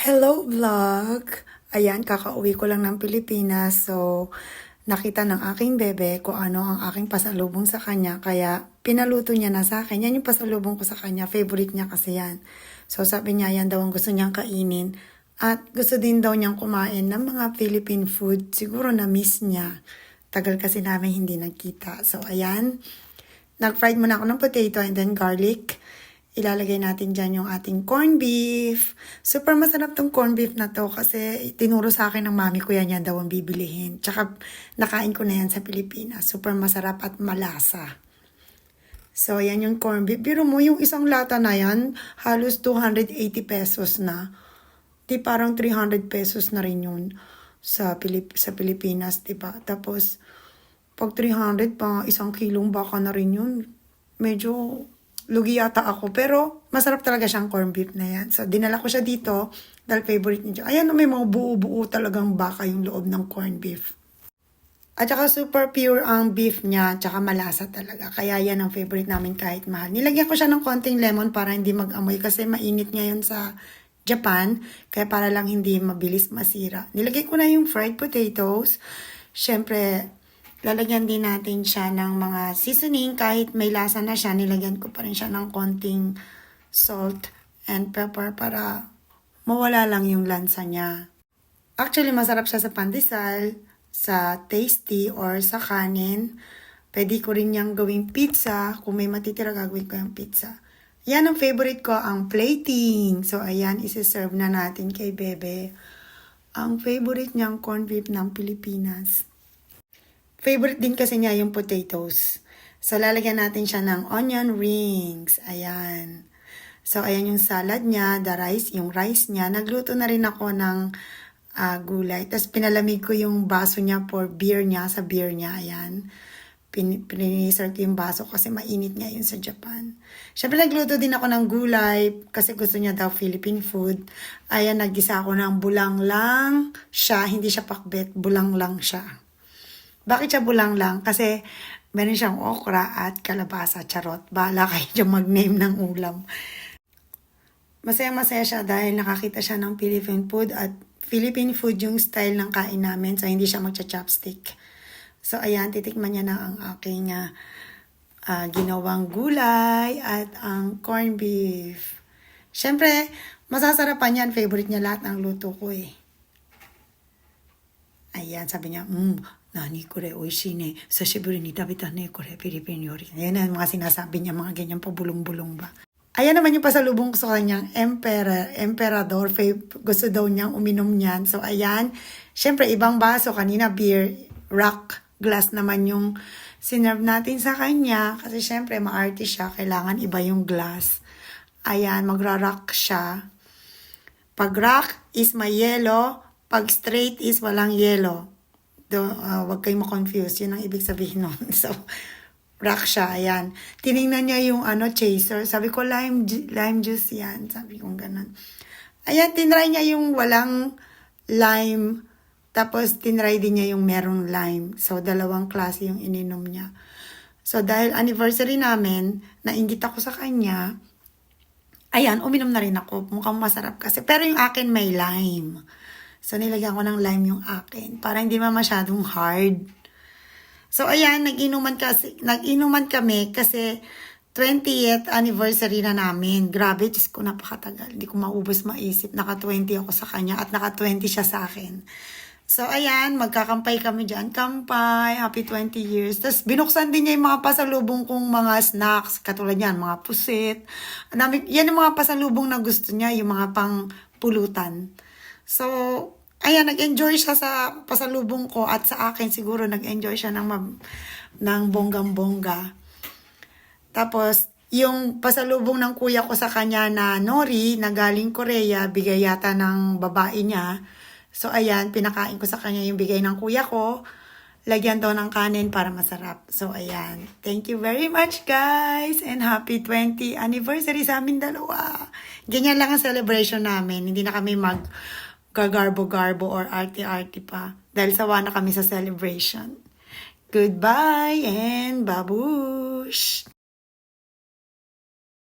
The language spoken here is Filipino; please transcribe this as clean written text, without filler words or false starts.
Hello vlog! Ayan, kakauwi ko lang ng Pilipinas. So, nakita ng aking bebe kung ano ang aking pasalubong sa kanya. Kaya, pinaluto niya na sa akin. Yan yung pasalubong ko sa kanya. Favorite niya kasi yan. So, sabi niya, yan daw ang gusto niyang kainin. At gusto din daw niyang kumain ng mga Philippine food. Siguro na-miss niya. Tagal kasi namin hindi nagkita. So, ayan. Nag-fried muna ako ng potato and then garlic. Ilalagay natin dyan yung ating corned beef. Super masarap tong corned beef na to kasi tinuro sa akin ng mami ko yan daw ang bibilihin. Tsaka nakain ko na yan sa Pilipinas. Super masarap at malasa. So, yan yung corned beef. Biro mo, yung isang lata na yan, halos 280 pesos na. Di parang 300 pesos na rin yun sa Pilipinas, diba? Tapos, pag 300 pa, isang kilong baka na rin yun. Medyo lugi yata ako. Pero, masarap talaga siyang corned beef na yan. So, dinala ko siya dito dahil favorite niya. Ayan, may mga buo-buo talagang baka yung loob ng corned beef. At saka super pure ang beef niya, tsaka malasa talaga. Kaya yan ang favorite namin kahit mahal. Nilagyan ko siya ng konting lemon para hindi mag-amoy kasi mainit ngayon sa Japan. Kaya para lang hindi mabilis masira. Nilagay ko na yung fried potatoes. Siyempre, lalagyan din natin siya ng mga seasoning. Kahit may lasa na siya, nilagyan ko pa rin siya ng konting salt and pepper para mawala lang yung lansa niya. Actually, masarap siya sa pandesal, sa tasty or sa kanin. Pwede ko rin niyang gawing pizza. Kung may matitira, gagawin ko yung pizza. Yan ang favorite ko, ang plating. So, ayan, isi-serve na natin kay Bebe. Ang favorite niyang corned beef ng Pilipinas. Favorite din kasi niya yung potatoes. So, lalagyan natin siya ng onion rings. Ayan. So, ayan yung salad niya, the rice, yung rice niya. Nagluto na rin ako ng gulay. Tapos, pinalamig ko yung baso niya for beer niya, sa beer niya. Ayan. Pininisar ko yung baso kasi mainit nga yun sa Japan. Siyempre, nagluto din ako ng gulay kasi gusto niya daw Philippine food. Ayan, naggisa ako ng bulang lang siya. Hindi siya pakbet, bulang lang siya. Bakit siya bulang lang? Kasi meron siyang okra at kalabasa, charot. Bahala kayo dyan mag-name ng ulam. Masaya-masaya siya dahil nakakita siya ng Philippine food at Philippine food yung style ng kain namin. So, hindi siya magcha-chopstick. So, ayan, titikman niya na ang aking ginawang gulay at ang corned beef. Siyempre, masasarapan yan. Favorite niya lahat ng luto ko eh. Ayan, sabi niya, nani kore, oishii ne. Sashiburi ni tabita ne, kore, Philippine yori. Ayan ang mga sinasabi niya, mga ganyan pabulong-bulong ba. Ayan naman yung pasalubong ko sa kanyang emperador. Gusto daw niyang uminom niyan. So, ayan. Siyempre, ibang baso. Kanina, beer, rock glass naman yung sinerve natin sa kanya. Kasi, siyempre, maarte siya. Kailangan iba yung glass. Ayan, magra-rock siya. Pag rock is may yellow. Pag straight is walang yellow. Huwag kayong ma-confuse. Yun ang ibig sabihin nun. So, rock siya, ayan. Tinignan niya yung chaser. Sabi ko, lime juice yan. Sabi ko, ganun. Ayan, tinry niya yung walang lime. Tapos, tinry din niya yung merong lime. So, dalawang klase yung ininom niya. So, dahil anniversary namin, nainggit ako sa kanya, ayan, uminom na rin ako. Mukhang masarap kasi. Pero yung akin may lime. So, nilagyan ko ng lime yung akin. Para hindi masyadong hard. So, ayan, nag-inuman kami kasi 20th anniversary na namin. Grabe, Diyos ko, napakatagal. Hindi ko maubos maisip. Naka-20 ako sa kanya at naka-20 siya sa akin. So, ayan, magkakampay kami dyan. Kampay, happy 20 years. Tapos, binuksan din niya yung mga pasalubong kong mga snacks. Katulad yan, mga pusit. Yan yung mga pasalubong na gusto niya, yung mga pang pulutan. So, ayan, nag-enjoy siya sa pasalubong ko at sa akin siguro nag-enjoy siya ng bonggang-bongga. Tapos, yung pasalubong ng kuya ko sa kanya na nori na galing Korea, bigay yata ng babae niya. So, ayan, pinakain ko sa kanya yung bigay ng kuya ko. Lagyan daw ng kanin para masarap. So, ayan. Thank you very much, guys. And happy 20th anniversary sa amin dalawa. Ganyan lang ang celebration namin. Hindi na kami gagarbo-garbo or arte-arte pa. Dahil sawa na kami sa celebration. Goodbye and babush!